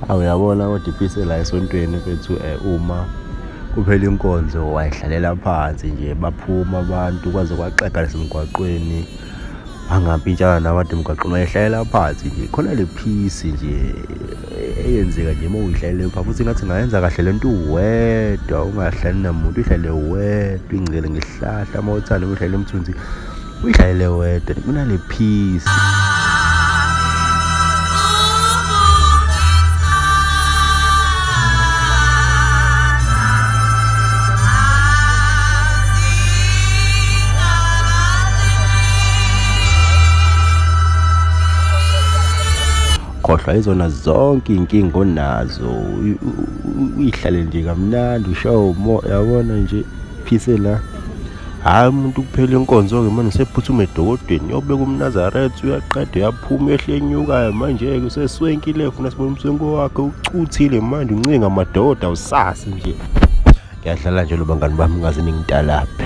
Awuyabona kodwa iphise la esontweni mfethu, uma kuphela inkonzo wayihlalela phansi nje, baphuma abantu kwaze kwaxega nasemgwaqweni, bangampintshana nabantu emgwaqweni, wayihlalela phansi nje. Khona le phisi nje eyenzeka nje uma uyihlalele phansi, futhi ngathi ngayenza kahle lento uwedwa, ungahlali namuntu, uyihlalele wedwa, ingcele ngesihlahla, uma uthanda uyihlalele emthunzi, uyihlalele wedwa, kunale phisi. Khohlwa izona zonke iy'nkinga onazo, uyihlalele nje kamnandi, ushawe umoya, yabona nje phise la. Hhayi umuntu kuphela inkonzo-ke manje usephuthuma edokodweni, uyobeka umNazaretha, uyaqeda, uyaphuma, uyehle enyukayo manje-ke useswenkile, funa sibone umswenko wakhe, ucuthile manje, uncinga amadoda, awusasi nje. Ngiyadlala nje lo bangani bami, ngaze ningitalaphe.